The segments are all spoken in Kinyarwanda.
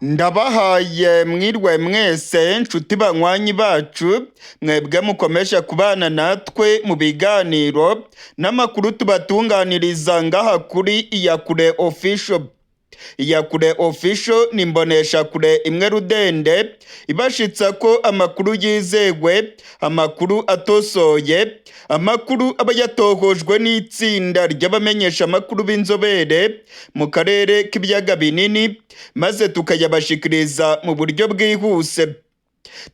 Ndabahaye mwirwe mwese nshuti banywanyi bacu mwebwe mukomeje kubana natwe mu biganiro n'amakuru tubatunganiriza ngaha kuri Iyakure Official. Iyakure Official ni imboneshakure imwe rudende ibashitsa ko amakuru yizewe, amakuru atosoye, amakuru aba yatohojwe n'itsinda ry'abamenyesha amakuru b'inzobere mu karere k'ibiyaga binini maze tukayabashikiriza mu buryo bwihuse.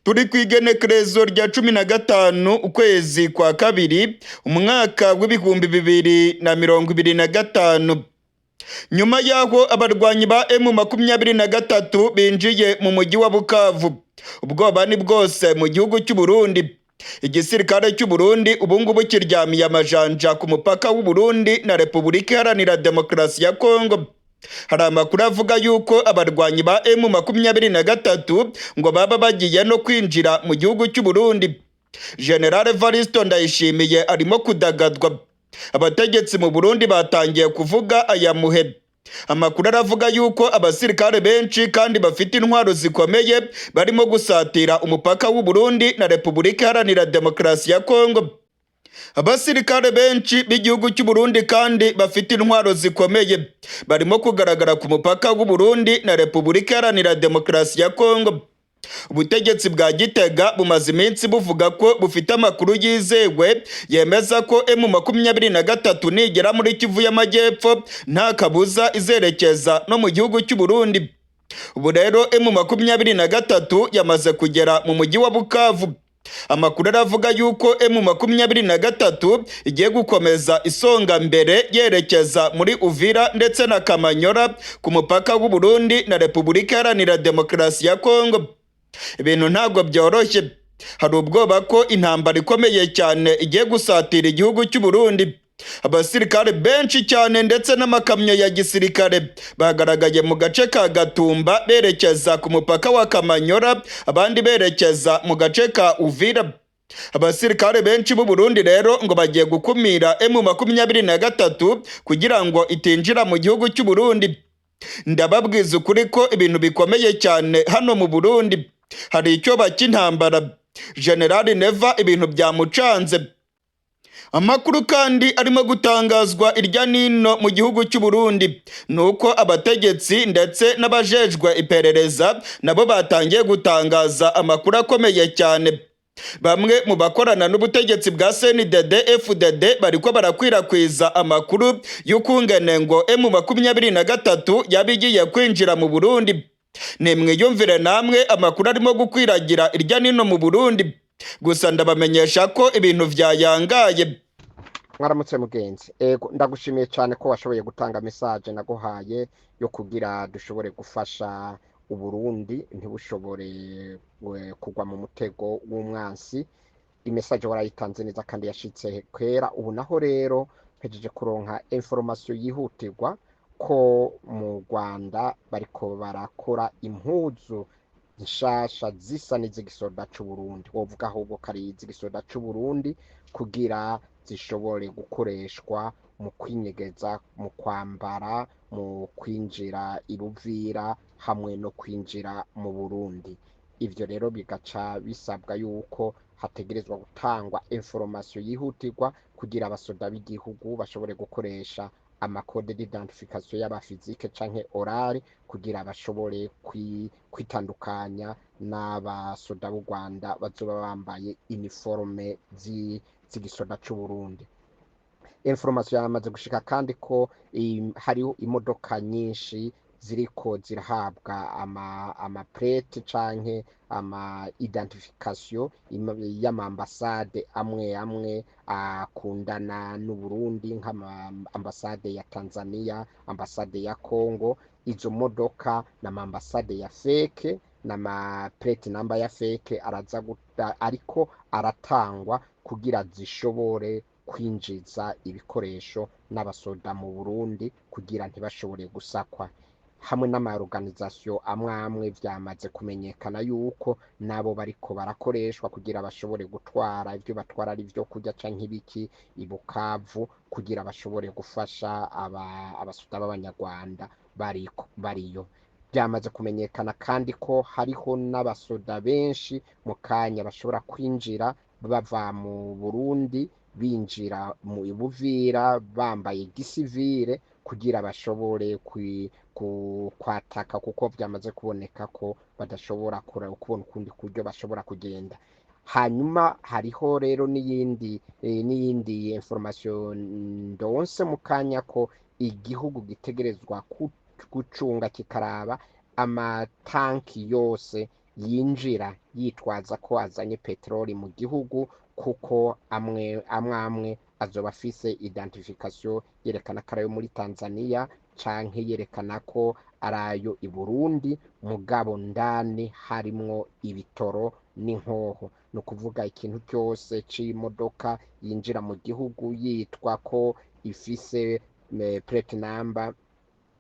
Turi ku igenekerezo rya 15 ukwezi kwa kabiri umwaka w'ibihumbi 2025. Nyuma yaho abarwanyi ba M23 binjiye mu mujyi wa Bukavu, ubwoba ni bwose mu gihugu cy'u Burundi. Igisirikare cy'u Burundi ubungubu kiryamiye amajanja ku mupaka w'u Burundi na Repubulika Iharanira Demokarasi ya Kongo. Hari amakuru avuga yuko abarwanyi ba M23 ngo baba bagiye no kwinjira mu gihugu cy'u Burundi. General Evaristo Ndayishimiye arimo kudagadwa. Abategetsi mu Burundi batangiye kuvuga aya muhe. Amakuru aravuga yuko abasirikare benshi kandi bafite intwaro zikomeye barimo gusatira umupaka w'u Burundi na Repubulika Iharanira Demokarasi ya Kongo. Abasirikare benshi b'igihugu cy'u Burundi kandi bafite intwaro zikomeye barimo kugaragara ku mupaka w'u Burundi na Repubulika Iharanira Demokarasi ya Kongo. Ubutegetsi bwa Gitega bumaze iminsi buvuga ko bufite amakuru yizewe yemeza ko M23 nigera muri Kivu y'Amajyepfo nta kabuza izerekeza no mu gihugu cy'u Burundi. Ubu rero M23 yamaze kugera mu mujyi wa Bukavu. Amakuru aravuga yuko M23 igiye gukomeza isonga mbere yerekeza muri Uvira ndetse na Kamanyora ku mupaka w'u Burundi na Repubulika Iharanira Demokarasi ya Kongo. Ibintu ntabwo byoroshye. Hari ubwoba ko intambara ikomeye cyane igiye gusatira igihugu cy'u Burundi. Abasirikare benshi cyane ndetse n'amakamyo ya gisirikare bagaragaye mu gace ka Gatumba berekeza ku mupaka wa Kamanyora, abandi berekeza mu gace ka Uvira. Abasirikare benshi b'u Burundi rero ngo bagiye gukumira M23 kugira ngo itinjira mu gihugu cy'u Burundi. Ndababwiza ukuri ko ibintu bikomeye cyane hano mu Burundi. Hari icyo cy'intambara. General Neva ibintu byamucanze. Amakuru kandi arimo gutangazwa irya nino mu gihugu cy'u Burundi nuko abategetsi ndetse n'abajejwe iperereza nabo batangiye gutangaza amakuru akomeye cyane. Bamwe mu bakorana n'ubutegetsi bwa CNDD FDD bariko barakwirakwiza amakuru y'ukungene ngo M23 yabigiye kwinjira mu Burundi. Nimwiyumvire namwe amakuru arimo gukwiragira irya nino mu Burundi. Gusa ndabamenyesha ko ibintu vyayangaye. Mwaramutse mugenzi, ndagushimiye cyane ko washoboye gutanga message naguhaye yo kugira dushobore gufasha Uburundi ntibushobore kugwa mu mutego w'umwansi. Imessage warayitanze neza kandi yashitse kwera. Ubu naho rero mpejeje kuronka information yihutirwa ko mu Rwanda bariko barakora impuzu nshasha zisa n'izigisoda c'u Burundi. Wovuga ahubwo kari izigisoda c'u Burundi kugira zishobore gukoreshwa mu kwinyegeza, mu kwambara, mu kwinjira Iruvira hamwe no kwinjira mu Burundi. Ivyo rero bigaca bisabwa yuko hategerezwa gutangwa information yihutirwa kugira abasoda b'igihugu bashobore gukoresha amakode d'identification y'abafizike canke orale kugira bashobore kwitandukanya n'abasoda b'u Rwanda bazoba bambaye uniforme z'igisoda c'u Burundi. Information yamaze gushika kandi ko hariho imodoka nyinshi ziriko zirahabwa ama plate canke ama identification y'amambasade amwe akundana n'u Burundi nk'amambasade ya Tanzania, ambasade ya Congo. Izo modoka n'amambasade ya fake n'ama plate number ya fake ariko aratangwa kugira zishobore kwinjiza ibikoresho n'abasoda mu Burundi kugira ntibashobore gusakwa. Hamwe n'amaorganisation amwe vyamaze kumenyekana yuko nabo bariko barakoreshwa kugira bashobore gutwara ivyo batwara ari vyo kurya canke ibiki i Bukavu kugira bashobore gufasha abasoda b'Abanyarwanda bariyo. byamaze kumenyekana kandi ko hariho n'abasoda benshi mu kanya bashobora kwinjira bava mu Burundi binjira mu Buvira bambaye gisivile kugira bashobore kwataka, kuko byamaze kuboneka ko badashobora kubona ukundi kuryo bashobora kugenda. Hanyuma hariho rero n'iyindi information ndonse mu kanya ko igihugu gitegerezwa gucunga kikaraba amatanki yose yinjira yitwaza ko azanye peteroli mu gihugu, kuko amwe azoba afise identification yerekana ko arayo muri Tanzania canke yerekana ko arayo i Burundi, mugabo ndani harimwo ibitoro n'inkoho. Ni ukuvuga ikintu cyose c'imodoka yinjira mu gihugu yitwa ko ifise plate number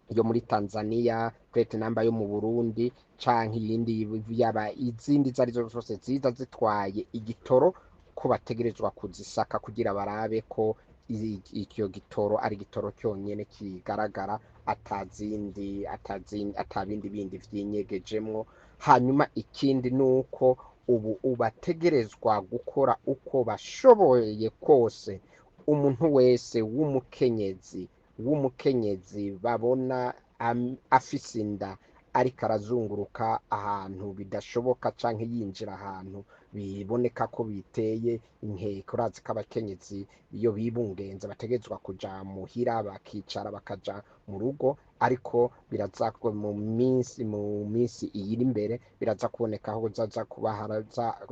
yo muri Tanzania, plate number yo mu Burundi canke iyindi yaba izindi zarizo zose ziza zitwaye igitoro, ko bategerezwa kuzisaka kugira barabe ko icyo gitoro ari igitoro cyonyene kigaragara, atabindi bindi vyinyegejemwo. Hanyuma ikindi nuko ubu bategerezwa gukora uko bashoboye kose umuntu wese w'umukenyezi babona afise inda ariko arazunguruka ahantu bidashoboka canke yinjira ahantu biboneka ko biteye inkeke. Urazi ko abakenyezi iyo bibungenze bategerezwa kuja muhira bakicara bakaja mu rugo, ariko biraza mu minsi iyiri imbere biraza kuboneka aho zaza kuba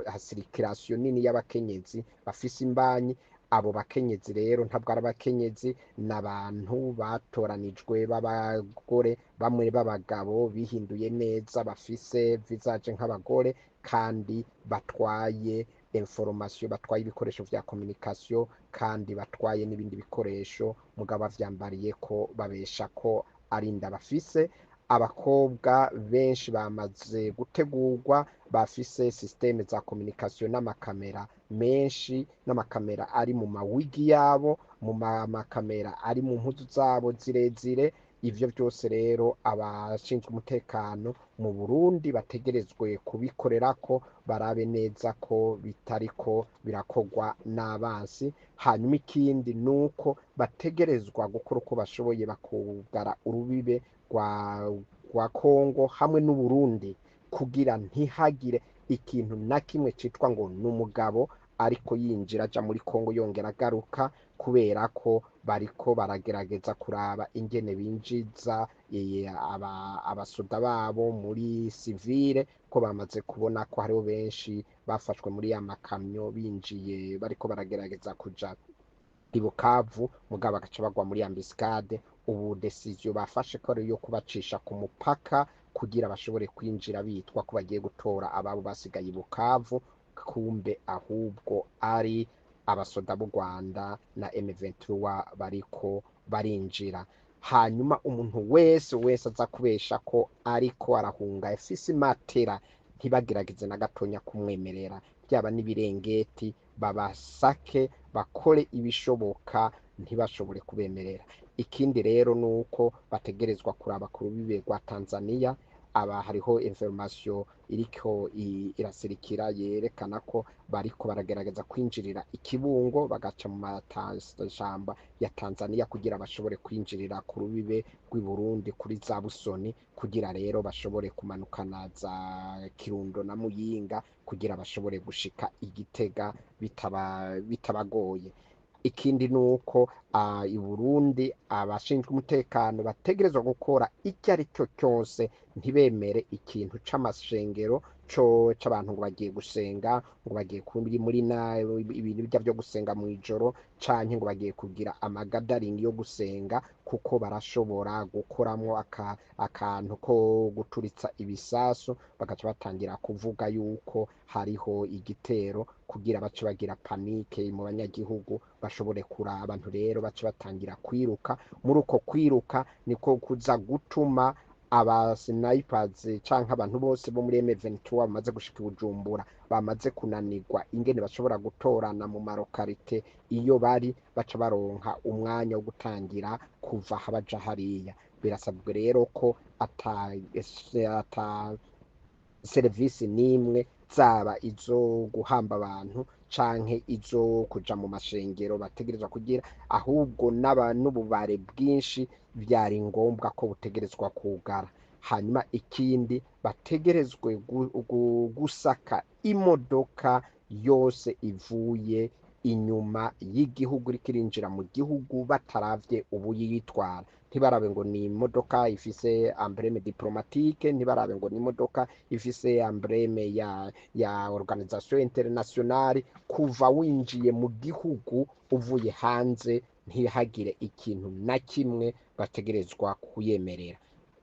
hasirikirasiyo nini y'abakenyezi bafise imbanyi. Abo bakenyezi rero ntabwo ari abakenyezi, n'abantu batoranijwe b'abagore bamwe b'abagabo bihinduye neza, bafise visage nk'abagore kandi batwaye information, batwaye ibikoresho vya communication kandi batwaye n'ibindi bikoresho, mugabo bavyambariye ko babesha ko ari inda bafise. Abakobwa benshi bamaze gutegurwa, bafise systeme za communication n'amakamera menshi, n'amakamera ari mu mawigi yabo, mu makamera ari mu mpuzu zabo zirezire. Ivyo byose rero abashinzwe umutekano mu Burundi bategerezwe kubikorerako, barabe neza ko bitariko birakogwa n'abansi. Hanyuma ikindi nuko bategerezwa gukora uko bashoboye bakugara urubibe rwa Kongo hamwe n'Uburundi, kugira ntihagire ikintu na kimwe citwa ngo n'umugabo ariko yinjira aja muri Kongo yongera agaruka, kubera ko bariko baragerageza kuraba ingene binjiza abasoda babo muri civile, ko bamaze kubona ko hariho benshi bafashwe muri ya makamyo binjiye bariko baragerageza kuja i Bukavu, mugabo bagaca bagwa muri ambiscade. Ubu decision bafashe ko ari yo kubacisha ku mupaka kugira bashobore kwinjira bitwa ko bagiye gutora ababo basigaye i Bukavu, kumbe ahubwo ari abasoda b'u Rwanda na M23 bariko barinjira. Hanyuma umuntu wese aza kubesha ko ariko arahunga afise imatera, ntibagerageze na gatonya kumwemerera, byaba n'ibirengeti babasake, bakore ibishoboka ntibashobore kubemerera. Ikindi rero nuko bategerezwa kuraba ku rubibe rwa Tanzania. Hariho information iriko irasirikira yerekana ko bariko baragerageza kwinjirira ikibungo bagaca mu matashamba ya Tanzania kugira bashobore kwinjirira ku rubibe rw'i Burundi kuri za Busoni, kugira rero bashobore kumanukana za Kirundo na Muyinga kugira bashobore gushika Igitega bitabagoye. Ikindi nuko i Burundi abashinzwe umutekano bategerezwa gukora icyo ari cyo cyose, ntibemere ikintu c'amashengero c'abantu ngo bagiye gusenga, ngo bagiye muri ibintu bijya byo gusenga mu ijoro, canke ngo bagiye kugira amagadaring yo gusenga, kuko barashobora gukoramwo akantu ko guturitsa ibisasu, bagaca batangira kuvuga yuko hariho igitero kugira bace bagira panike mu banyagihugu, bashobore kuraba abantu rero bace batangira kwiruka. Muri uko kwiruka niko kuza gutuma aba snipers canke abantu bose bo muri M23 bamaze gushika i Bujumbura bamaze kunanirwa ingene bashobora gutorana mu marokarite iyo bari baca baronka umwanya wo gutangira kuva habaja hariya. Birasabwe rero ko ata serivisi n'imwe zaba izo guhamba abantu canke izo kuja mu mashengero bategerezwa kugira, ahubwo n'ububare bwinshi byari ngombwa ko butegerezwa kugara. Hanyuma ikindi bategerezwe gusaka imodoka yose ivuye inyuma y'igihugu iriko irinjira mu gihugu bataravye ubu yitwara. Ntibarabe ngo ni imodoka ifise embleme diplomatique, ntibarabe ngo ni imodoka ifise embleme ya organisation internationale. Kuva winjiye mu gihugu uvuye hanze ntihagire ikintu na kimwe bategerezwa kuyemerera.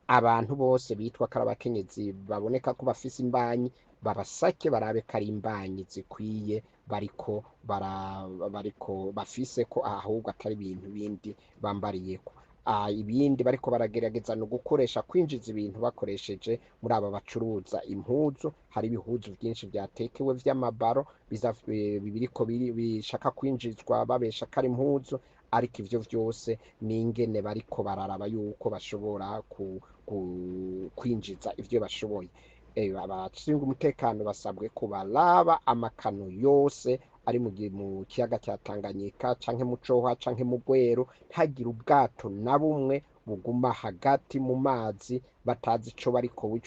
Abantu bose bitwa ko ari abakenyezi baboneka ko bafise imbanyi babasake barabe ko ari imbanyi zikwiye bariko bafise ko ahubwo atari ibintu bindi bambariyeko. Ibindi bariko baragerageza no gukoresha kwinjiza ibintu bakoresheje muri aba bacuruza impuzu. Hari ibihuzu byinshi byatekewe vy'amabaro biriko bishaka kwinjizwa babesha ko ari impuzu, ariko ivyo vyose ni ingene bariko bararaba yuko bashobora kwinjiza ivyo bashoboye. Abashinzwe umutekano basabwe ko baraba amakano yose ari mu kiyaga cya Tanganyika canke mu Coha canke mu Rweru, ntagire ubwato na bumwe buguma hagati mu mazi batazi ico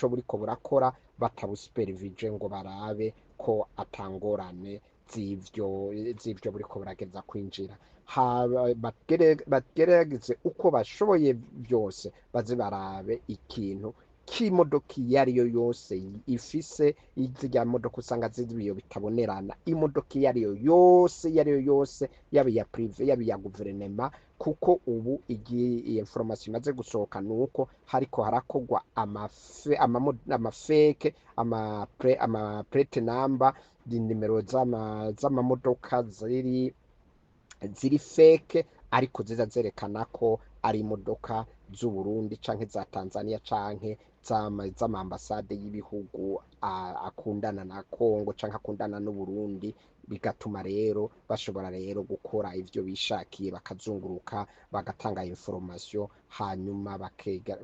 buriko burakora, batabusupervije ngo barabe ko atangorane z'ivyo buriko buragereza kwinjira. Bagerageze uko bashoboye byose baze barabe ikintu k'imodoka iyo ariyo yose ifise izirya modoka usanga z'ibiyo bitabonerana, imodoka iyo ariyo yose yaba iya prive yaba iya guverinema, kuko ubu iyi information imaze gusohoka nuko hariko harakogwa amafeke amaplate number nimero z'amamodoka ziri feke, ariko ziza zerekana ko ari imodoka z'u Burundi canke za Tanzania canke z'amambasade y'ibihugu akundana na Kongo canke akundana n'u Burundi. Bigatuma rero bashobora rero gukora ivyo bishakiye, bakazunguruka bagatanga information hanyuma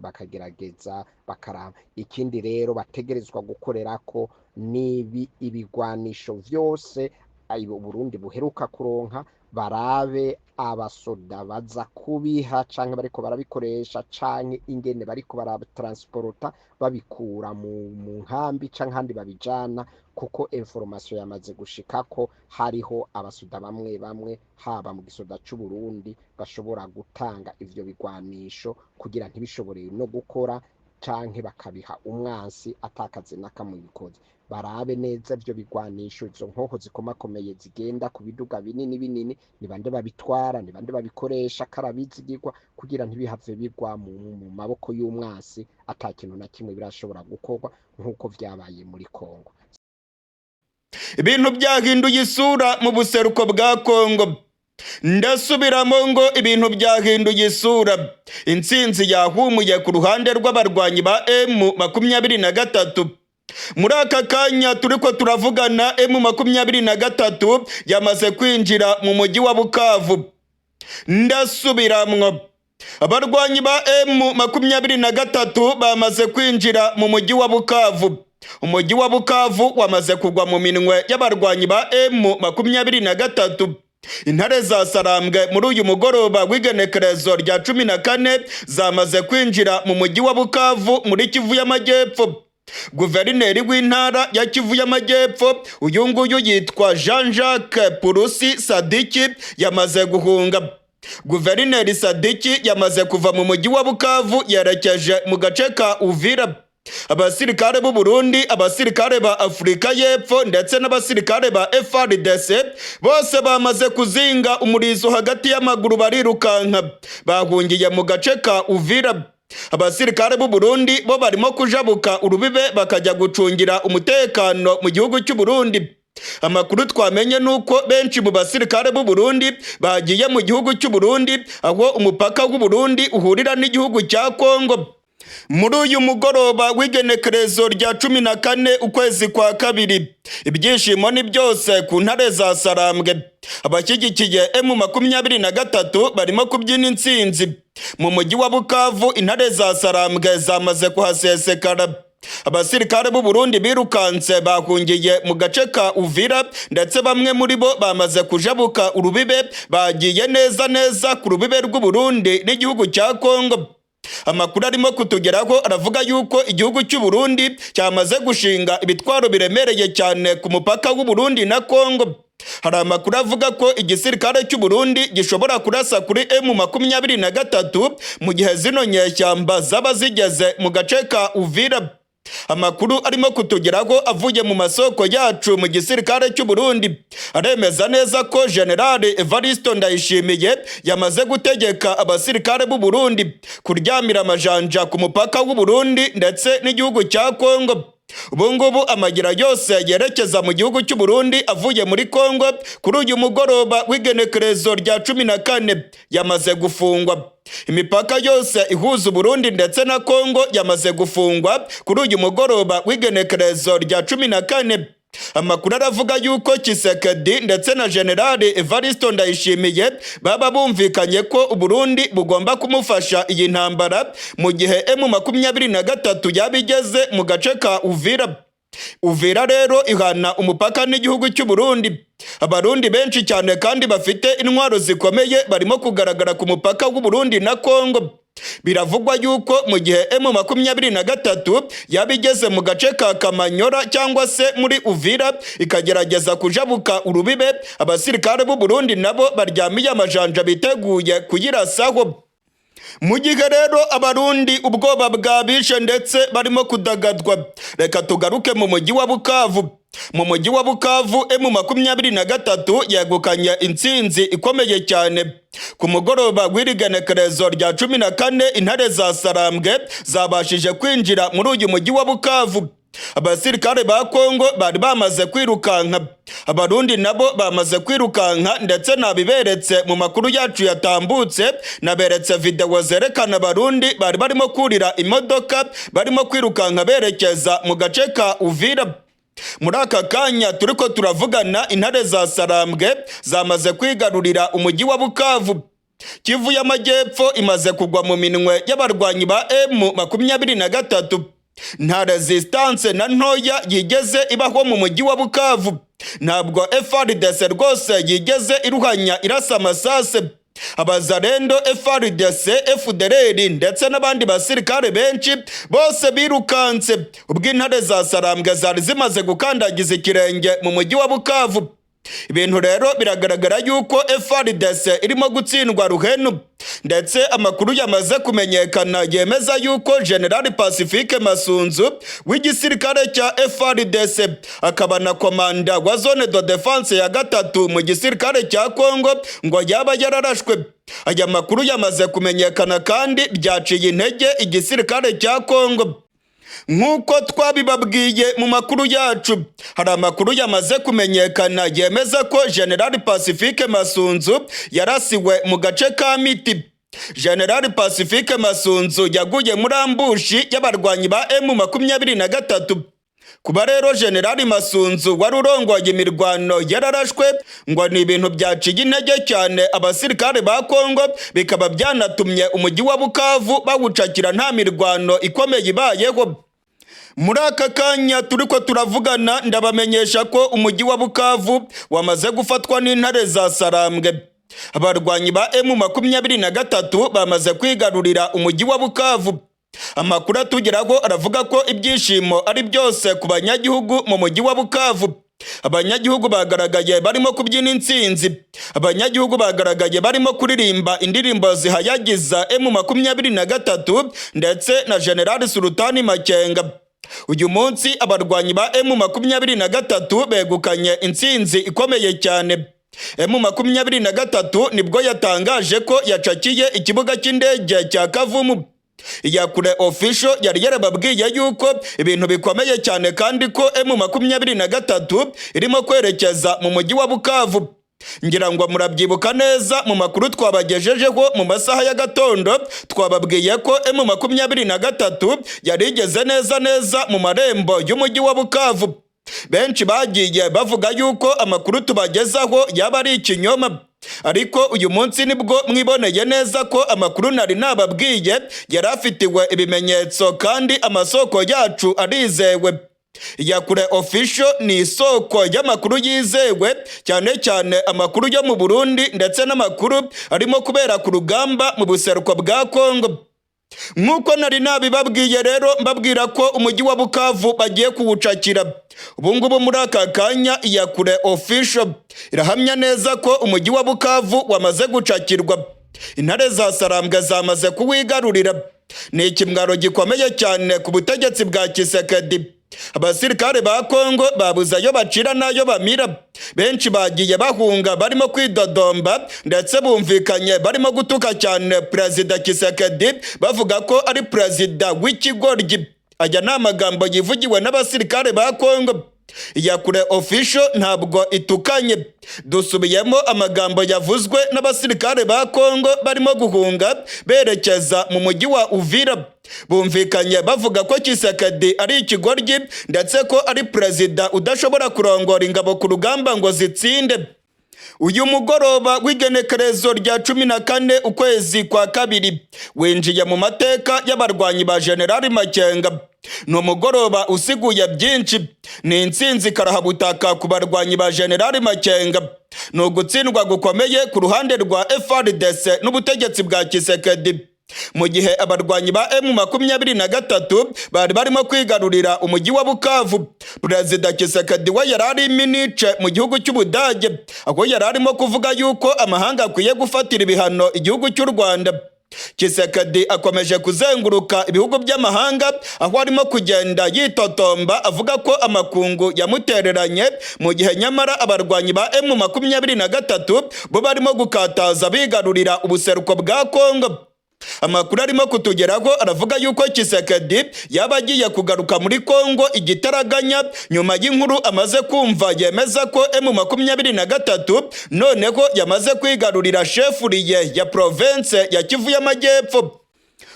bakagerageza bakaraba. Ikindi rero bategerezwa gukorerako nibi ibigwanisho vyose Burundi buheruka kuronka, barabe abasoda baza kubiha canke bariko barabikoresha canke ingene bariko baratransporta babikura mu nkambi canke handi babijana, kuko information yamaze gushika ko hariho abasoda bamwe haba mu gisoda c'u Burundi bashobora gutanga ivyo bigwanisho kugira ntibishobore no gukora canke bakabiha umwansi atakaze n'akamwe bikoze. Barabe neza ivyo bigwanisho, izo nkoho zikomakomeye zigenda ku biduga binini ni bande babitwara, ni bande babikoresha, karabizigirwa kugira ntibihave bigwa mu maboko y'umwansi ata kintu na kimwe birashobora gukorwa nk'uko vyabaye muri Kongo. Ibintu byahinduye isura mu buseruko bwa Kongo. Ndasubiramo ngo ibintu byahinduye isura. Intsinzi yahumuye ku ruhande rw'abarwanyi ba M23. Muri aka kanya turiko turavugana, M23 yamaze kwinjira mu mujyi wa Bukavu. Ndasubiramwo, abarwanyi ba M23 bamaze kwinjira mu mujyi wa Bukavu. Umujyi wa Bukavu wamaze kugwa mu minwe y'abarwanyi ba M23. Intare za Sarambwe muri uyu mugoroba w'igenekerezo rya 14 zamaze kwinjira mu mujyi wa Bukavu muri Kivu y'Amajyepfo. Guverineri w'intara ya Kivu y'Amajyepfo uyu nguyu yitwa Jean-Jacques Purusi Sadiki yamaze guhunga. Guverineri Sadiki yamaze kuva mu mujyi wa Bukavu yerekeje mu gace ka Uvira. Abasirikare b'u Burundi, abasirikare ba Afrika y'Epfo ndetse n'abasirikare ba FARDC bose bamaze kuzinga umurizo hagati y'amaguru barirukanka, bahungiye mu gace ka Uvira. Abasirikare b'u Burundi bo barimo kujabuka urubibe bakajya gucungira umutekano mu gihugu cy'u Burundi. Amakuru twamenye nuko benshi mu basirikare b'u Burundi bagiye mu gihugu cy'u Burundi, aho umupaka w'u Burundi uhurira n'igihugu cya Kongo. Muri uyu mugoroba w'igenekerezo rya 14 ukwezi kwa kabiri, ibyishimo ni byose ku ntare za Sarambwe. Abashyigikiye M23 barimo kubyina intsinzi. Mu mujyi wa Bukavu intare za Sarambwe zamaze kuhasesekara. Abasirikare b'u Burundi birukanse bahungiye mu gace ka Uvira, ndetse bamwe muri bo bamaze kujabuka urubibe, bagiye neza ku rubibe rw'u Burundi n'igihugu cya Kongo. Amakuru arimo kutugeraho aravuga yuko igihugu cy'u Burundi cyamaze gushinga ibitwaro biremereye cyane ku mupaka w'u Burundi na Kongo. Hari amakuru avuga ko igisirikare cy'u Burundi gishobora kurasa kuri M23 mu gihe zino nyeshyamba zaba zigeze mu gace ka Uvira. Amakuru arimo kutugeraho avuye mu masoko yacu mu gisirikare cy'u Burundi aremeza neza ko General Evaristo Ndayishimiye yamaze gutegeka abasirikare b'u Burundi kuryamira amajanja ku mupaka w'u Burundi ndetse n'igihugu cya Kongo. Ubungubu amagira yose yerekeza mu gihugu cy'u Burundi avuye muri Kongo kuri uyu mugoroba w'igenekerezo rya 14 yamaze gufungwa. Imipaka yose ihuza Burundi ndetse na Kongo yamaze gufungwa kuri uyu mugoroba w'igenekerezo rya 14. Amakuru aravuga yuko Tshisekedi ndetse na General Evaristo Ndayishimiye baba bumvikanye ko Burundi bugomba kumufasha iyi ntambara mu gihe M23 yabigeze mu gace ka Uvira. Uvira rero ihana umupaka n'igihugu cy'u Burundi. Abarundi benshi cyane kandi bafite intwaro zikomeye barimo kugaragara ku mupaka w'u Burundi na Kongo. Biravugwa yuko mu gihe M23 yabigeze mu gace ka Kamanyora cyangwa se muri Uvira ikagerageza kujabuka urubibe, abasirikare b'u Burundi nabo baryamiye amajanja biteguye kuyirasaho. Mu gihe rero abarundi ubwoba bwabishe ndetse barimo kudagadwa, reka tugaruke mu mujyi wa Bukavu. Mu mujyi wa Bukavu M23 yegukanye intsinzi ikomeye cyane. Ku mugoroba w'irigenekerezo rya 14 intare za Sarambwe zabashije kwinjira muri uyu mujyi wa Bukavu. Abasirikare ba Kongo bari bamaze kwirukanka, abarundi nabo bamaze kwirukanka, ndetse nabiberetse mu makuru yacu yatambutse, naberetse video zerekana abarundi bari barimo kurira imodoka barimo kwirukanka berekeza mu gace ka Uvira. Muri aka kanya turiko turavugana intare za Sarambwe zamaze kwigarurira umujyi wa Bukavu. Kivu y'Amajyepfo imaze kugwa mu minwe y'abarwanyi ba M23. Nta resistance na ntoya yigeze ibaho mu mujyi wa Bukavu. Ntabwo FARDC rwose yigeze iruhanya irasa amasase. Abazarendo, FARDC, FDLR ndetse n'abandi basirikare benshi bose birukanse ubwo intare za Sarambwe zari zimaze gukandagiza ikirenge mu mujyi wa Bukavu. Ibintu rero biragaragara yuko FARDC irimo gutsindwa ruhenu, ndetse amakuru yamaze kumenyekana yemeza yuko General Pacifique Masunzu w'igisirikare cya FARDC akaba na komanda wa zone de defense ya 3 mu gisirikare cya Kongo ngo yaba yararashwe. Aya makuru yamaze kumenyekana kandi byaciye intege igisirikare cya Kongo. Nk'uko twabibabwiye mu makuru yacu, hari amakuru yamaze kumenyekana yemeza ko General Pacifique Masunzu yarasiwe mu gace ka Miti. General Pacifique Masunzu yaguye muri ambushi y'abarwanyi ba M23. Kuba rero General Masunzu wari urongoye imirwano yararashwe ngo ni ibintu byaciye intege cyane abasirikare ba Kongo, bikaba byanatumye umujyi wa Bukavu bawucakira nta mirwano ikomeye ibayeho. Muri aka kanya turiko turavugana ndabamenyesha ko umujyi wa Bukavu wamaze gufatwa n'intare za Sarambwe. Abarwanyi ba M23 bamaze kwigarurira umujyi wa Bukavu. Amakuru atugeraho aravuga ko ibyishimo ari byose ku banyagihugu mu mujyi wa Bukavu. Abanyagihugu bagaragaye barimo kubyina intsinzi. Abanyagihugu bagaragaye barimo kuririmba indirimbo zihayagiza M23 ndetse na General Sultani Makenga. Uyu munsi abarwanyi ba M23 begukanye intsinzi ikomeye cyane. M23 nibwo yatangaje ko yacakiye ikibuga cy'indege cya Kavumu. Iyakure official yari yarababwiye yuko ibintu bikomeye cyane kandi ko M23 irimo kwerekeza mu mujyi wa Bukavu. ngira ngo murabyibuka neza mu makuru twabagejejeho mu masaha ya gatondo twababwiye ko M23 yari igeze neza mu marembo y'umujyi wa Bukavu. Benshi bagiye bavuga yuko amakuru tubagezaho yaba ari ikinyoma, ariko uyu munsi nibwo mwiboneye neza ko amakuru nari nababwiye yari afitiwe ibimenyetso kandi amasoko yacu arizewe. Iyakure Official ni isoko y'amakuru yizewe, cyane cyane amakuru yo mu Burundi ndetse n'amakuru arimo kubera ku rugamba mu buseruko bwa Kongo. Nk'uko nari nabibabwiye rero mbabwira ko umujyi wa Bukavu bagiye kuwucakira. Ubu ngubu muri aka kanya Iyakure Official irahamya neza ko umujyi wa Bukavu wamaze gucakirwa. Intare za Sarambwe zamaze kuwigarurira. Ni ikimwaro gikomeye cyane ku butegetsi bwa Tshisekedi. Abasirikare ba Kongo babuze ayo bacira n'ayo bamira. Benshi bagiye bahunga barimo kwidodomba, ndetse bumvikanye barimo gutuka cyane Perezida Tshisekedi bavuga ko ari perezida w'ikigoryi. Aya ni amagambo yivugiwe n'abasirikare ba Kongo. Iyakure Official ntabwo itukanye. Dusubiyemo amagambo yavuzwe n'abasirikare ba Kongo barimo guhunga berekeza mu mujyi wa Uvira. Bumvikanye bavuga ko Tshisekedi ari ikigoryi ndetse ko ari perezida udashobora kurongora ingabo ku rugamba ngo zitsinde. Uyu mugoroba w'igenekerezo rya 14 ukwezi kwa kabiri winjiye mu mateka y'abarwanyi ba General Makenga. Ni umugoroba usiguye byinshi. Ni intsinzi karahabutaka ku barwanyi ba General Makenga. Ni ugutsindwa gukomeye ku ruhande rwa FARDC n'ubutegetsi bwa Tshisekedi. Mu gihe abarwanyi ba M23 bari barimo kwigarurira umujyi wa Bukavu, Perezida Tshisekedi we yarari Minice mu gihugu cy'Ubudage, aho yararimo kuvuga yuko amahanga akwiye gufatira ibihano igihugu cy'u Rwanda. Tshisekedi akomeje kuzenguruka ibihugu by'amahanga, aho arimo kugenda yitotomba avuga ko amakungu yamutereranye, mu gihe nyamara abarwanyi ba M23 bo barimo gukataza bigarurira ubuseruko bwa Kongo. Amakuru arimo kutugeraho aravuga yuko Tshisekedi yaba agiye kugaruka muri Kongo igitaraganya nyuma y'inkuru amaze kumva yemeza ko M23 noneho yamaze kwigarurira shefuriye ya province ya Kivu y'Amajyepfo.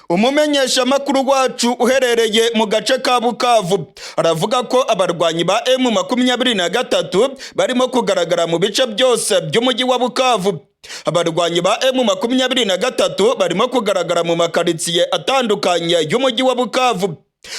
Umumenyesha makuru wacu uherereye mu gace ka Bukavu aravuga ko abarwanyi ba M23 barimo kugaragara mu bice byose by'umujyi wa Bukavu. Abarwanyi ba M23 barimo kugaragara mu makaritsiye atandukanye y'umujyi wa Bukavu.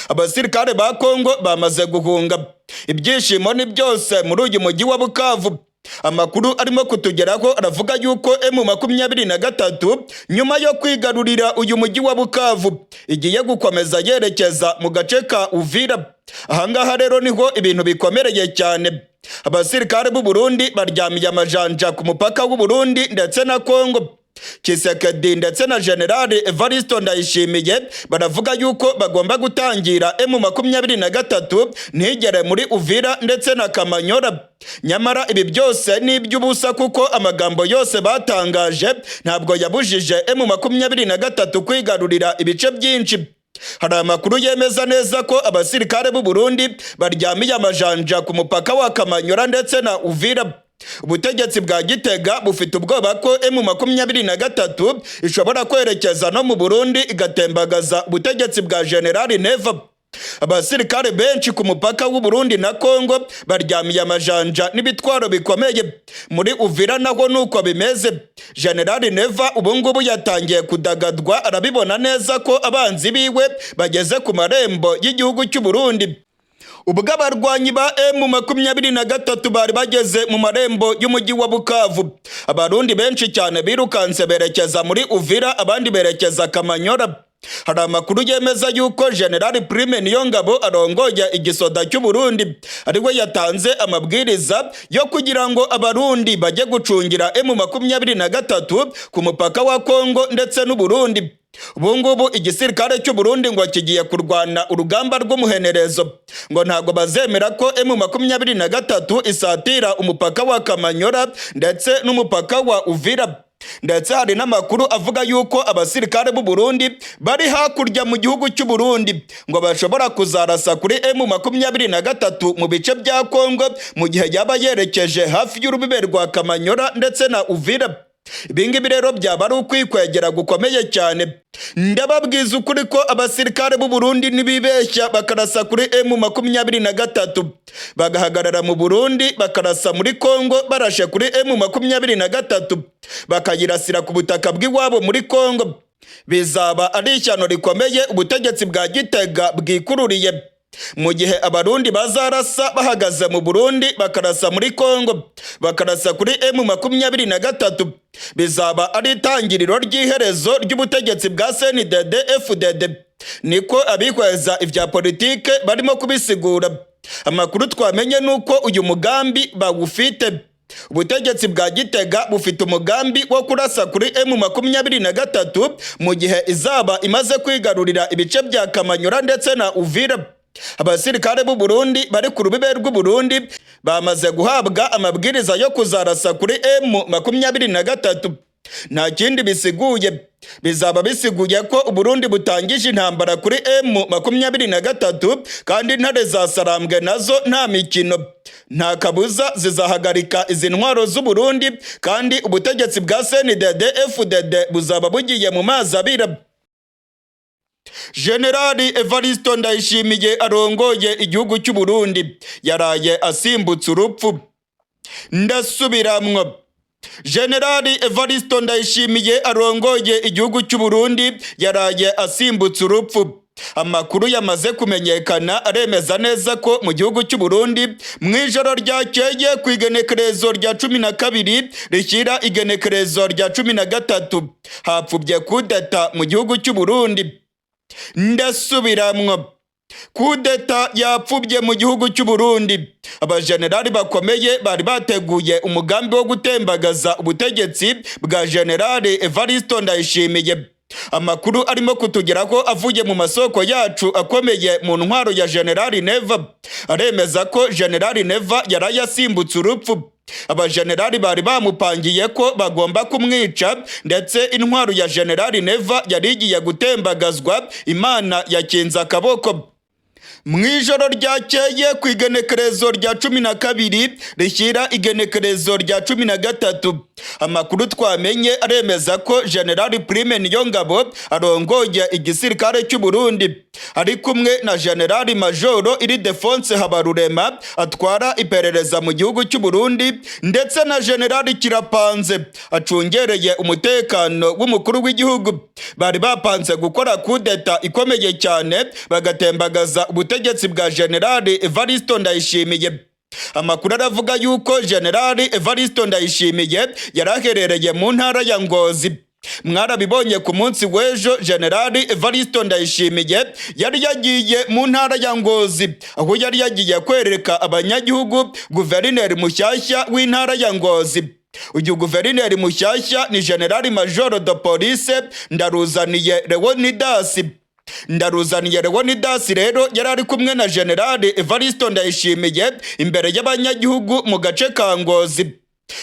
Abasirikare ba Kongo bamaze guhunga. Ibyishimo ni byose muri uyu mujyi wa Bukavu. Amakuru arimo kutugeraho aravuga yuko M23 nyuma yo kwigarurira uyu mujyi wa Bukavu igiye gukomeza yerekeza mu gace ka Uvira. Ahangaha rero niho ibintu bikomereye cyane. Abasirikare b'u Burundi baryamiye amajanja ku mupaka w'u Burundi ndetse na Kongo. Tshisekedi ndetse na General Evariste Ndayishimiye baravuga yuko bagomba gutangira M23 ntigere muri Uvira ndetse na Kamanyora. Nyamara ibi byose ni iby'ubusa kuko amagambo yose batangaje ntabwo yabujije M23 kwigarurira ibice byinshi. Hari amakuru yemeza neza ko abasirikare b'u Burundi baryamiye amajanja ku mupaka wa Kamanyora ndetse na Uvira. Ubutegetsi bwa Gitega bufite ubwoba ko M23 ishobora kwerekeza no mu Burundi igatembagaza ubutegetsi bwa General Neva. Abasirikare benshi ku mupaka w'u Burundi na Kongo baryamiye amajanja n'ibitwaro bikomeye. Muri Uvira naho nuko bimeze. General Neva ubungubu yatangiye kudagadwa, arabibona neza ko abanzi biwe bageze ku marembo y'igihugu cy'u Burundi. Ubwo abarwanyi ba M23 bari bageze mu marembo y'umujyi wa Bukavu, abarundi benshi cyane birukanse berekeza muri Uvira, abandi berekeza Kamanyora. Hari amakuru yemeza yuko General Prime Niyongabo arongoye igisoda cy'u Burundi ariwe yatanze amabwiriza yo kugira ngo abarundi bajye gucungira M23 ku mupaka wa Kongo ndetse n'u Burundi. Ubungubu igisirikare cy'u Burundi ngo kigiye kurwana urugamba rw'umuhenerezo, ngo ntago bazemera ko M23 isatira umupaka wa Kamanyora ndetse n'umupaka wa Uvira. ndetse hari n'amakuru avuga yuko abasirikare b'u Burundi bari hakurya mu gihugu cy'u Burundi ngo bashobora kuzarasa kuri M23 mu bice bya Kongo mu gihe yaba yerekeje hafi y'urubibe rwa Kamanyora ndetse na Uvira. Ibingibi rero byaba ari ukwikwegera gukomeye cyane. Ndababwiza ukuri ko abasirikare b'u Burundi nibibeshya bakarasa kuri M23 bagahagarara mu Burundi bakarasa muri Kongo barashe kuri M23 bakayirasira ku butaka bw'iwabo muri Kongo, bizaba ari ishyano rikomeye ubutegetsi bwa Gitega bwikururiye. Mu gihe abarundi bazarasa bahagaze mu Burundi bakarasa muri Kongo bakarasa kuri M23 bizaba ari itangiriro ry'iherezo ry'ubutegetsi bwa CNDD FDD, niko abikweza ibya politike barimo kubisigura. Amakuru twamenye nuko uyu mugambi bawufite. Ubutegetsi bwa Gitega bufite umugambi wo kurasa kuri M23 mu gihe izaba imaze kwigarurira ibice bya Kamanyora ndetse na Uvira. Abasirikare b'u Burundi bari ku rubibe rw'u Burundi bamaze guhabwa amabwiriza yo kuzarasa kuri M23. Nta kindi bisiguye, bizaba bisiguye ko u Burundi butangije intambara kuri M23 kandi intare za Sarambwe nazo nta mikino. Nta kabuza zizahagarika izi ntwaro z'u Burundi kandi ubutegetsi bwa CNDD FDD buzaba bugiye mu mazi abira. Generali Evariste Ndayishimiye arongoye igihugu cy'u Burundi yaraye asimbutse urupfu. Ndasubiramwo. Generali Evariste Ndayishimiye arongoye igihugu cy'u Burundi yaraye asimbutse urupfu. Amakuru yamaze kumenyekana aremeza neza ko mu gihugu cy'u Burundi mu ijoro ryakeye ku igenekerezo rya 12 rishyira igenekerezo rya 13 hapfubye kudeta mu gihugu cy'u Burundi. Ndasubiramwo. Kudeta yapfubye mu gihugu cy'u Burundi. Abajenerali bakomeye bari bateguye umugambi wo gutembagaza ubutegetsi bwa Generali Evariste Ndayishimiye. Amakuru arimo kutugeraho avuye mu masoko yacu akomeye mu ntwaro ya Generali Neva aremeza ko Generali Neva yarayasimbutse urupfu. Abajenerali bari bamupangiye ko bagomba kumwica ndetse intwaro ya Generali Neva yari igiye gutembagazwa, Imana yakinze akaboko. Mwijoro ryakeye ku igenekerezo rya 12 rishyira igenekerezo rya 13 amakuru twamenye aremeza ko General Prime Niyongabo arongoye igisirikare cy'u Burundi ari kumwe na General Majoro Ildefonse Habarurema atwara iperereza mu gihugu cy'u Burundi ndetse na General Kirapanze acungereye umutekano w'umukuru w'igihugu bari bapanze gukora kudeta ikomeye cyane bagatembagaza ubutegetsi bwa General Evariste Ndayishimiye. Amakuru aravuga yuko General Evariste Ndayishimiye yaraherereye mu ntara ya Ngozi. Mwarabibonye ku munsi w'ejo General Evariste Ndayishimiye yari yagiye mu ntara ya Ngozi aho yari yagiye kwereka abanyagihugu guverineri mushyashya w'intara ya Ngozi. Uyu guverineri mushyashya ni General Major de Police Ndaruzaniye Leonidas rero yari ari kumwe na General Evariste Ndayishimiye imbere y'abanyagihugu mu gace ka Ngozi.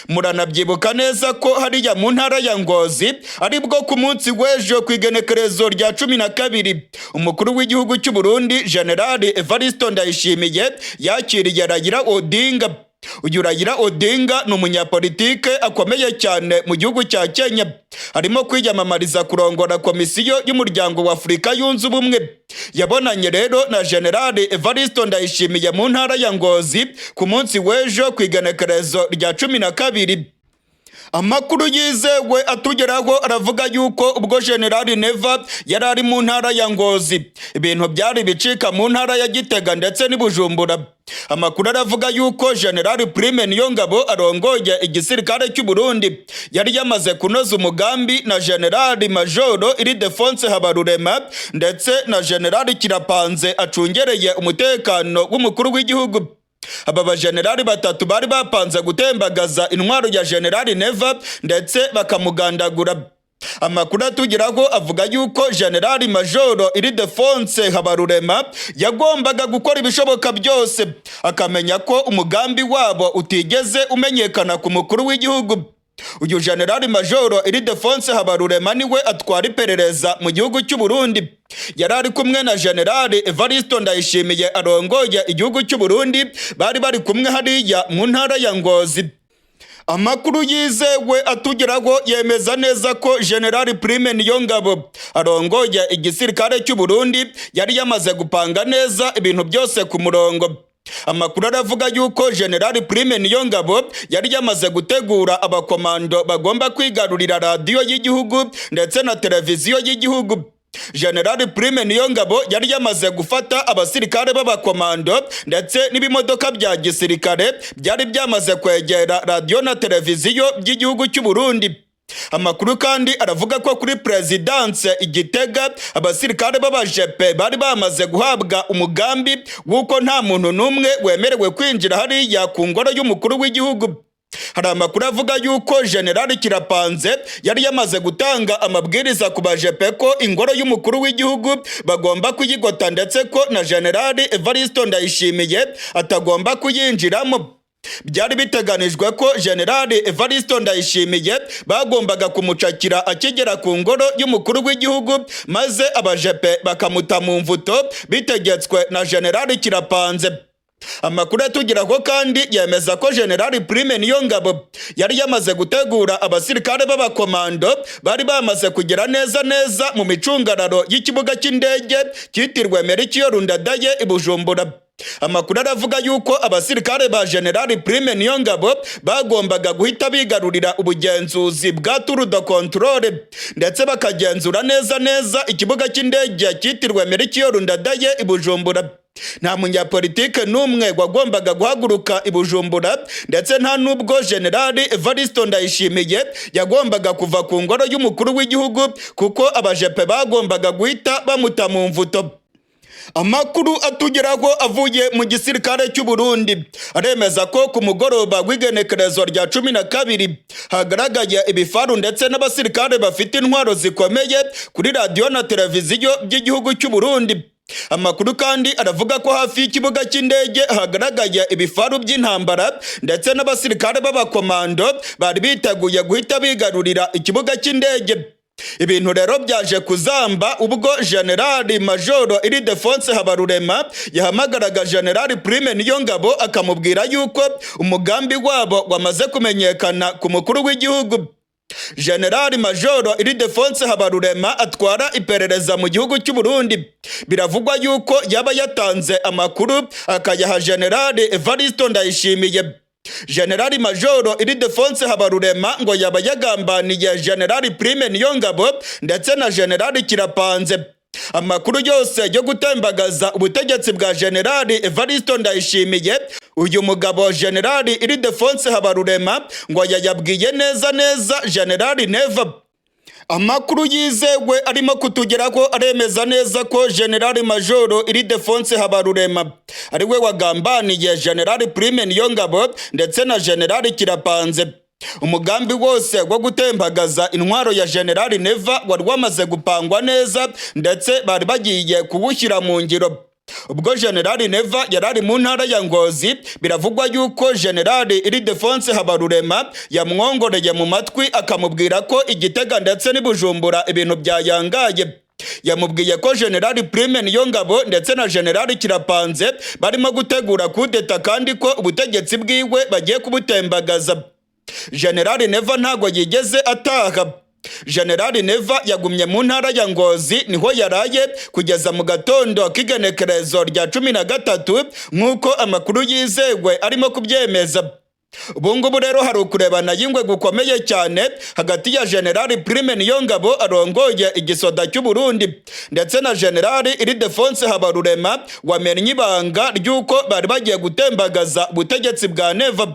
Muranabyibuka neza ko hariya mu ntara ya Ngozi aribwo ku munsi w'ejo ku igenekerezo rya 12 umukuru w'igihugu cy'u Burundi General Evariste Ndayishimiye yakiriye Raila Odinga. Uyu Raila Odinga ni umunyapolitike akomeye cyane mu gihugu cya Kenya. Arimo kwiyamamariza kurongora komisiyo y'umuryango wa Afurika yunze ubumwe. Yabonanye rero na General Evariste Ndayishimiye mu ntara ya Ngozi ku munsi w'ejo ku igenekerezo rya 12. Amakuru yizewe atugeraho aravuga yuko ubwo General Neva yari ari mu ntara ya Ngozi ibintu byari bicika mu ntara ya Gitega ndetse n'Ibujumbura. Amakuru aravuga yuko General Prime Niyongabo arongoye igisirikare cy'u Burundi yari yamaze kunoza umugambi na General Majoro Ildefonse Habarurema ndetse na General Kirapanze acungereye umutekano w'umukuru w'igihugu. Aba bajenerali batatu bari bapanze gutembagaza intwaro ya General Neva ndetse bakamugandagura. Amakuru atugeraho avuga yuko General Majoro Ildefonse Habarurema yagombaga gukora ibishoboka byose akamenya ko umugambi wabo utigeze umenyekana ku mukuru w'igihugu. uyu generali majoro Ildefonse Habarurema niwe atwara iperereza mu gihugu cy'u Burundi. Yari ari kumwe na generali Evaristo Ndayishimiye arongoye igihugu cy'u Burundi, bari kumwe hariya mu ntara ya Ngozi. Amakuru yizewe atugeraho yemeza neza ko generali Prime Niyongabo arongoye igisirikare cy'u Burundi yari yamaze gupanga neza ibintu byose ku murongo. Amakuru aravuga yuko generali Prime Niyongabo yari yamaze gutegura abakomando bagomba kwigarurira radiyo y'igihugu ndetse na televiziyo y'igihugu. Generali Prime Niyongabo yari yamaze gufata abasirikare b'abakomando ndetse n'ibimodoka bya gisirikare byari byamaze kwegera radiyo na televiziyo by'igihugu cy'u Burundi. Amakuru kandi aravuga ko kuri Presidence Igitega abasirikare b'abajepe bari bamaze guhabwa umugambi w'uko nta muntu n'umwe wemerewe kwinjira hariya ku ngoro y'umukuru w'igihugu. Hari amakuru avuga yuko generali Kirapanze yari yamaze gutanga amabwiriza ku bajepe ko ingoro y'umukuru w'igihugu bagomba kuyigota ndetse ko na generali Evaristo Ndayishimiye atagomba kuyinjiramo. Byari biteganijwe ko generali Evaristo Ndayishimiye bagombaga kumucakira akigera ku ngoro y'umukuru w'igihugu maze abajepe bakamuta mu mvuto bitegetswe na generali Kirapanze. Amakuru atugeraho kandi yemeza ko generali Prime Niyongabo yari yamaze gutegura abasirikare b'abakomando bari bamaze kugera neza mu micungararo y'ikibuga cy'indege cyitiriwe Melchior Ndadaye i Bujumbura. Amakuru aravuga yuko abasirikare ba generali Prime Niyongabo bagombaga guhita bigarurira ubugenzuzi bwa Tour de Contrôle ndetse bakagenzura neza ikibuga cy'indege cyitiriwe Melchior Ndadaye i Bujumbura. Nta munyapolitike n'umwe wagombaga guhaguruka i Bujumbura ndetse nta nubwo generali Evaristo Ndayishimiye yagombaga kuva ku ngoro y'umukuru w'igihugu kuko abajepe bagombaga guhita bamuta mu mvuto. Amakuru atugeraho avuye mu gisirikare cy'u Burundi aremeza ko ku mugoroba w'igenekerezo rya 12 hagaragaye ibifaru ndetse n'abasirikare bafite intwaro zikomeye kuri radiyo na televiziyo by'igihugu cy'u Burundi. Amakuru kandi aravuga ko hafi y'ikibuga cy'indege hagaragaye ibifaru by'intambara ndetse n'abasirikare b'abakomando bari biteguye guhita bigarurira ikibuga cy'indege. Ibintu rero byaje kuzamba ubwo generali majoro Ildefonse Habarurema yahamagaraga generali Prime Niyongabo akamubwira yuko umugambi wabo wamaze kumenyekana ku mukuru w'igihugu. Generali majoro Ildefonse Habarurema atwara iperereza mu gihugu cy'u Burundi. Biravugwa yuko yaba yatanze amakuru akayaha generali Evaristo Ndayishimiye. Generali majoro Ildefonse Habarurema ngo yaba yagambaniye generali Prime Niyongabo ndetse na generali Kirapanze. Amakuru yose yo gutembagaza ubutegetsi bwa generali Evaristo Ndayishimiye uyu mugabo generali Ildefonse Habarurema ngo yayabwiye neza generali Neva. Amakuru yizewe arimo kutugeraho aremeza neza ko generali majoro Ildefonse Habarurema ariwe wagambaniye generali Prime Niyongabo ndetse na generali Kirapanze. Umugambi wose wo gutembagaza intwaro ya generali Neva wari wamaze gupangwa neza ndetse bari bagiye kuwushyira mu ngiro. Ubwo generali Neva yarari mu ntara ya Ngozi biravugwa yuko generali Ildefonse Habarurema yamwongoreye mu matwi akamubwira ko Igitega ndetse n'i Bujumbura ibintu byayangaye. Yamubwiye ko generali Prime Niyongabo ndetse na generali Kirapanze barimo gutegura kudeta kandi ko ubutegetsi bwiwe bagiye kubutembagaza. Generali Neva ntago yigeze ataha. Generali Neva yagumye mu ntara ya Ngozi niho yaraye kugeza mu gatondo k'igenekerezo rya 13 nk'uko amakuru yizewe arimo kubyemeza. Ubungubu rero hari ukurebana y'ingwe gukomeye cyane hagati ya generali Prime Niyongabo arongoye igisoda cy'u Burundi ndetse na generali Ildefonse Habarurema wamenye ibanga ry'uko bari bagiye gutembagaza ubutegetsi bwa Neva.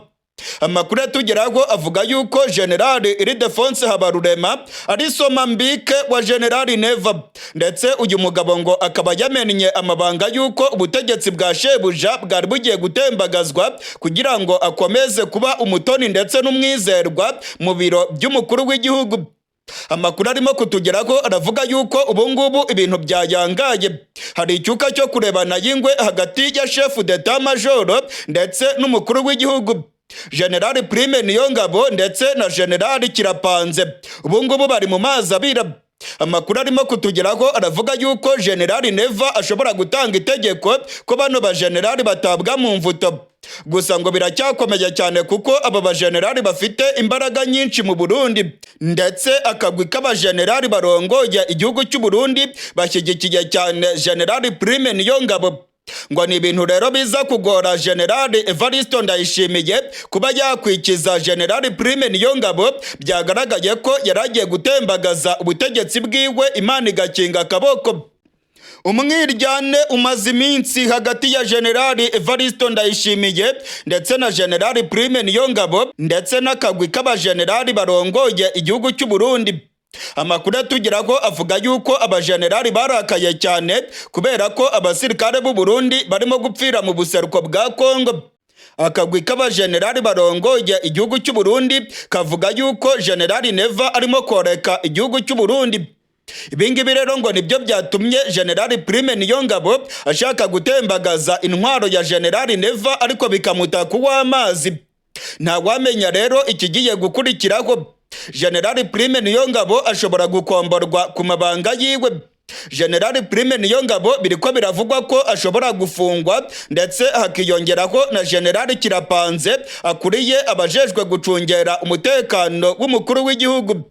Amakuru atugeraho avuga yuko generali Ildefonse Habarurema ari somambike wa generali Neva ndetse uyu mugabo ngo akaba yamenye amabanga yuko ubutegetsi bwa shebuja bwari bugiye gutembagazwa kugira ngo akomeze kuba umutoni ndetse n'umwizerwa mu biro by'umukuru w'igihugu. Amakuru arimo kutugeraho aravuga yuko ubungubu ibintu byayangaye. Hari icyuka cyo kurebana y'ingwe hagati ya chef d'etat major ndetse n'umukuru w'igihugu. General Prime Niyongabo ndetse na General Kirapanze ubu ngubu bari mu mazi abira. Amakuru arimo kutugeraho aravuga yuko General Neva ashobora gutanga itegeko ko bano ba generali batabwa mu mvuto. Gusa ngo biracyakomeye cyane kuko aba ba generali bafite imbaraga nyinshi mu Burundi, ndetse akagwi k'abajenerali barongoye igihugu cy'u Burundi bashyigikiye cyane General Prime Niyongabo. Ngo ni ibintu rero biza kugora General Evariste Ndayishimiye kuba yakwikiza General Prime Niyongabo. Byagaragaye ko yaragiye gutembagaza ubutegetsi bwiwe Imana igakinga akaboko. Umwiryane umaze iminsi hagati ya General Evariste Ndayishimiye ndetse na General Prime Niyongabo ndetse n'akagwi k'abajenerali barongoye igihugu cy'u Burundi. Amakuru atugeraho avuga yuko abajenerali barakaye cyane kubera ko abasirikare b'u Burundi barimo gupfira mu buseruko bwa Kongo. Akagwi k'abajenerali barongoye igihugu cy'u Burundi kavuga yuko General Neva arimo koreka igihugu cy'u Burundi. Ibingibi rero ngo nibyo byatumye General Prime Niyongabo ashaka gutembagaza intwaro ya General Neva, ariko bikamuta kuw'amazi. Ntawamenya rero ikigiye gukurikiraho. General Prime Niyongabo ashobora gukomborwa ku mabanga yiwe. General Prime Niyongabo biriko biravugwa ko ashobora gufungwa, ndetse hakiyongeraho na General Kirapanze akuriye abajejwe gucungera umutekano w'umukuru w'igihugu.